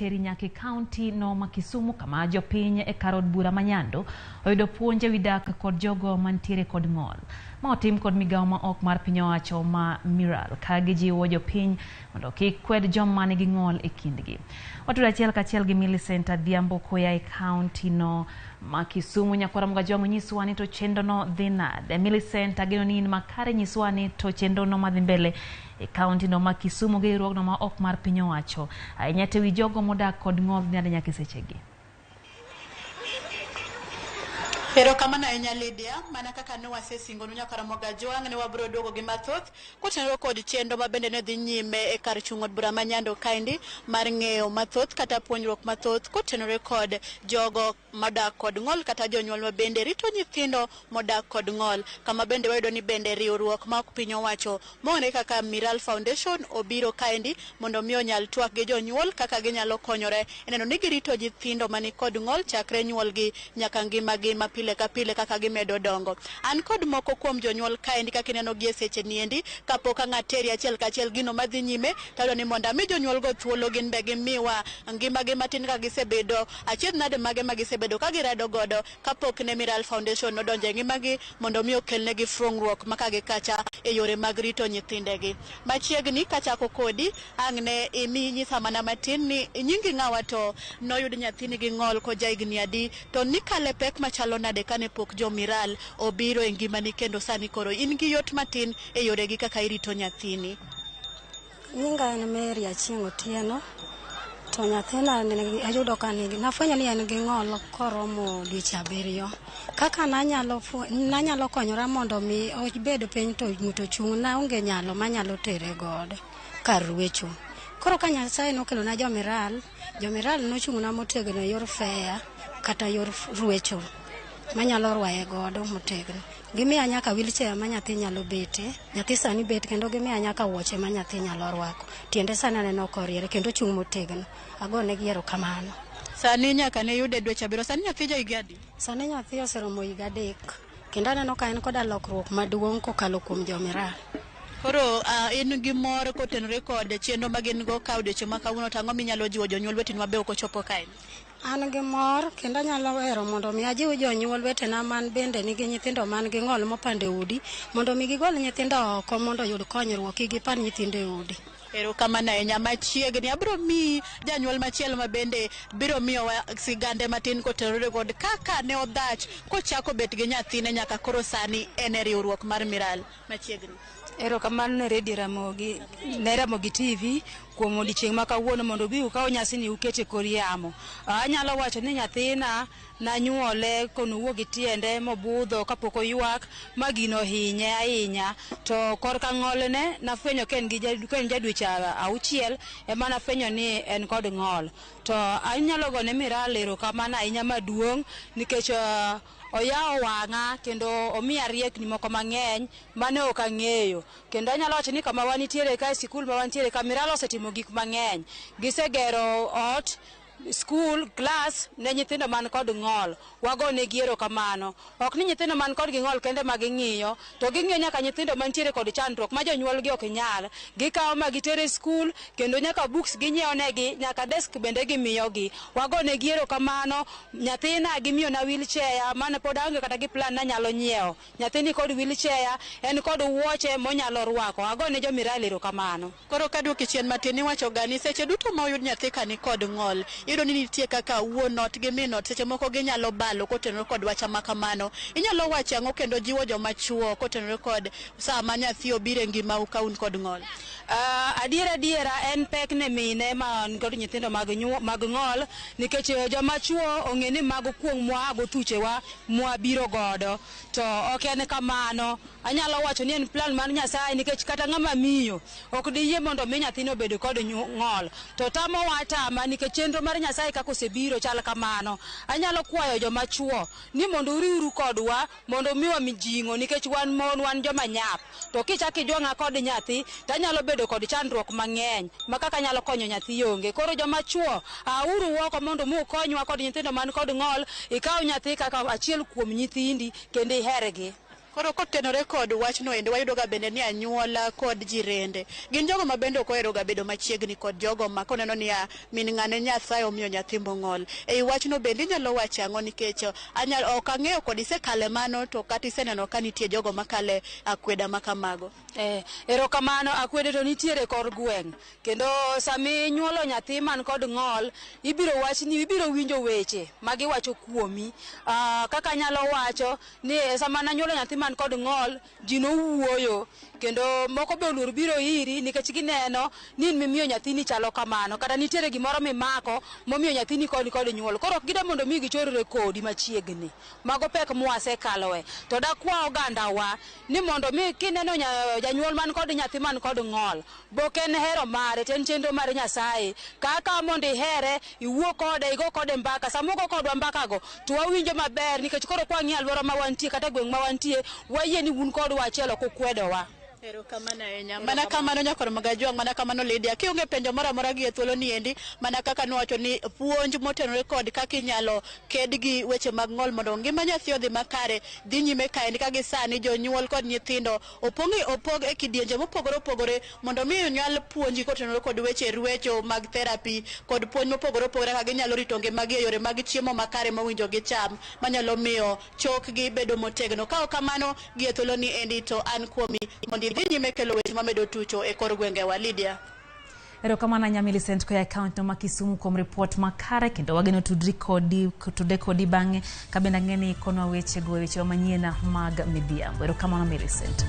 teri nyaka county no ma Kisumu kama jopiny e karod bura manyando oyudo puonje widak kod jogo mantiere kod ng'ol. Ma otim kod migawo ma ok mar piny owacho ma Miral ka gijiwo jopiny mondo kik kwed joma nigi ng'ol e kindgi. Watu achiel kachiel gi Millicent Adhiambo koya e county no ma Kisumu nyakwara mga jongo nyiswani to chendo no dhinade. Millicent ageno ni makare nyiswani to chendo no madhi mbele e county no ma Kisumu gi ruogno ma ok mar piny owacho. Nyate wi jogo modak kod ng'ol dhinade nyaka sechegi. Pero kama na enya Lydia, mana kaka ne wasesingo nunya karamoga joang ne wabro dogo gi mathoth kotenore kod chendo mabende ne dhi nyime e kar chung'od bura manyando kaindi mar ng'eyo mathoth kata puonjruok mathoth kotenore kod jogo modak kod ng'ol kata jonyuol mabende rito nyithindo modak kod ng'ol. Kama bende wayudo ni bende riwruok ma ok piny owacho mone kaka Miral Foundation obiro kaindi mondo mi onyal twak gi jonyuol kaka ginyalo konyore neno ni girito nyithindo mani kod ng'ol chakre nyuolgi nyaka ngimagi ma pile ka pile kaka gimedo dongo. An kod moko kuom jonyuol kaendi kaka ineno gi e seche niendi kapok ng'ateri achiel kachiel gino madhi nyime tawdo ni monda mi jonyuol go thuolo gin be gimiwa ngimagi matin ka gisebedo achiedh nade mage ma gisebedo ka girado godo kapok ne Miral Foundation nodonjo e ngimagi mondo mi okelnegi frungruok maka gi kacha e yore mag rito nyithindegi. Machiegni kachako kodi ang' ne imi nyisa mana matin ni nyingi ng'awa to noyud nyathini gi ng'ol ko jaigni adi to nikale pek machalo nade kane pok jo Miral obiro e ngimani kendo sani koro in gi yot matin e yoregi kaka irito nyathini. Nyinga en Mary Achieng' Otieno to nyathina ayudo ka nafwenyo ni en gi ng'ol koromo dweche 7. Kaka nanyalo konyora mondo mi obed piny to muto chung' na onge nyalo manyalo tere godo kar ruecho. Koro ka Nyasaye nokelo na jo Miral nochung'na motegno yor fea kata yor ruecho manyalo rwaye godo motegno. Gimiya nyaka wheelchair ma nyathi nyalo bete, nyathi sani bet kendo gimiya nyaka wuoche ma nyathi nyalo rwako. Tiende sani aneno koriere kendo chung' motegno. Agone gi erokamano. Sani nyaka ne yude dweche 7. Sani nyathi ja higa adi? Sani nyathi oseromo higa 3. Kendo aneno ka en koda lokruok maduong' kokalo kuom jo Miral. Koro in gi mor kotenore kod chendo magin go ka odiochieng' ma kawuono tang'o minyalo jiwo jonyuol weteni mabe ok ochopo kae? An gi mor kendo anyalo hero mondo mi ajiw jonyuol wetena man bende nigi nyithindo man gi ng'ol mopande udi mondo mi gigol nyithindo oko mondo yud konyruok gi pan nyithindo e udi. Ero kama na enya machiegni abro mi janyuol machielo ma bende biro miyo sigande matin kotenore kod kaka ne odhach kochako bet gi nyathine nyaka koro sani en e riwruok mar Miral machiegni. Ero kamano ne Radio Ramogi TV kuom odiochieng' ma kawuono mondo bi ukaw nyasini ukete kor yamo. Anyalo wacho ni nyathina nanyuole konuwo gi tiende mobudho kapok oywak ma gino hinye ahinya to korka ng'olne nafwenyo ken jadweche 6 ema nafwenyo ni en kod ng'ol. To anyalo gone Miral erokamano ahinya maduong' nikech oyawo wang'a kendo omiya riekni moko mang'eny mane ok ang'eyo. Kendo anyalo wacho ni kama wanitiere ka sikul ma wantiere ka Miral osetimo gik mang'eny. Gisegero ot, school, class ne nyithindo man kod ng'ol. Wagone gi erokamano. Ok ni nyithindo man kod ng'ol kende ma ging'iyo, to ging'iyo nyaka nyithindo mantiere kod chandruok ma jonyuol gi ok nyal. Gikawo ma gitere school kendo nyaka books ginyiewo negi, nyaka desk bende gimiyogi. Wagone gi erokamano. Nyathina gimiyo na wheelchair mane pod aonge kata gi plan na nyalo nyiewo. Nyathini kod wheelchair, en kod wuoche monyalo rwako. Agone jo Miral erokamano. Koro ka duoki chien matin iwacho gani seche duto ma oyud nyathi ka ni kod ng'ol. Iyudo ni nitie kaka wuonot gi minot seche moko ginyalo balo kotenore kod wacha makamano. Inyalo wacho ang'o kendo jiwo joma chuo kotenore kod sama nyathi obiro e ngima u ka un kod ng'ol? Adiera en pek ne mine ma kod nyithindo mag ng'ol nikech joma chuo ong'e ni mago kuong mwago thuchewa mwabiro godo to ok en kamano. Anyalo wacho ni en plan mar Nyasaye nikech kata ng'ama miyo ok diyie mondo mi nyathino bedo kod ng'ol to tamo watama nikech chenro mar Nyasaye kako osebiro chal kamano. Anyalo kwayo joma chuo ni mondo uriuru kodwa mondo miwa mijingo nikech wan mon wan joma nyap to kichaki jwang'a kod nyathi tanyalo bedo kod chandruok mang'eny makaka nyalo konyo nyathi onge. Koro joma chuo uru woko mondo mu konywa kod nyithindo man kod ng'ol. Ikaw nyathi kaka achiel kuom nyithindi kendo ihergi. Koro kotenore kod wachno ende wayudo ga bende ni anyuola kod jirende gin jogo ma bende ok ohero ga bedo machiegni kod jogo ma koneno ni min ng'ane Nyasaye omiyo nyathi mong'ol. Ei wachno bende inyalo wacho ang'o, nikech ok ang'eyo kod isekale mano to kata iseneno ka nitie jogo makale akweda makamago. Erokamano, akwede to nitiere kor gweng', kendo sami nyuolo nyathi man kod ng'ol ibiro wachni, ibiro winjo weche magiwacho kuomi. Kaka nyalo wacho ni sama nanyuolo nyathi man kod ng'ol ji nowuoyo, kendo moko be oluor biro iri nikech gineno ni in mimiyo nyathini chalo kamano, kata nitiere gimoro mimako momiyo nyathini kod nyuol. Koro ok gida mondo mi gichorre kodi machiegni. Mago pek mwasekaloe. To dakwa ogandawa ni mondo mi kineno janyuol man kod nyathi man kod ng'ol, bok en hero mare, ten chenro mar Nyasaye. Kaka mondo ihere, iwuo kode, igo kode mbaka. Samugo kodwa mbaka go, to wawinjo maber nikech koro kwa ng'i alwora ma wantie kata gweng' ma wantie, wayie ni un kodwa achiel ok ukwedowa. Erokamano ahinya. Mana kamano Nyakor Magajuang, mana kamano Lydia. Kionge penjo moro amora gi e thuolo ni endi, mana kaka nowacho ni puonj motenore kod kaka inyalo ked gi weche mag ng'ol mondo ngima nyathi odhi makare dhi nyime kaendi ka gisani jonyuol kod nyithindo opog e kidienje mopogore opogore mondo mi onyal puonji kotenore kod weche ruecho mag therapy kod puonj mopogore opogore kaka ginyalo rito ngimagi e yore mag chiemo makare mowinjo gicham manyalo miyo chokgi bedo motegno. Ka ok kamano gi e thuolo ni endi to an kuomi mondo dhi nyime kelo weche mamedo tucho e kor gwengewa. Lydia. Erokamano Millicent koya account ma Kisumu kuom report makare, kendo wageno tudre kodi bang'e kabenda ng'eni konwa weche go weche manyien mag midhiambo. Erokamano Millicent.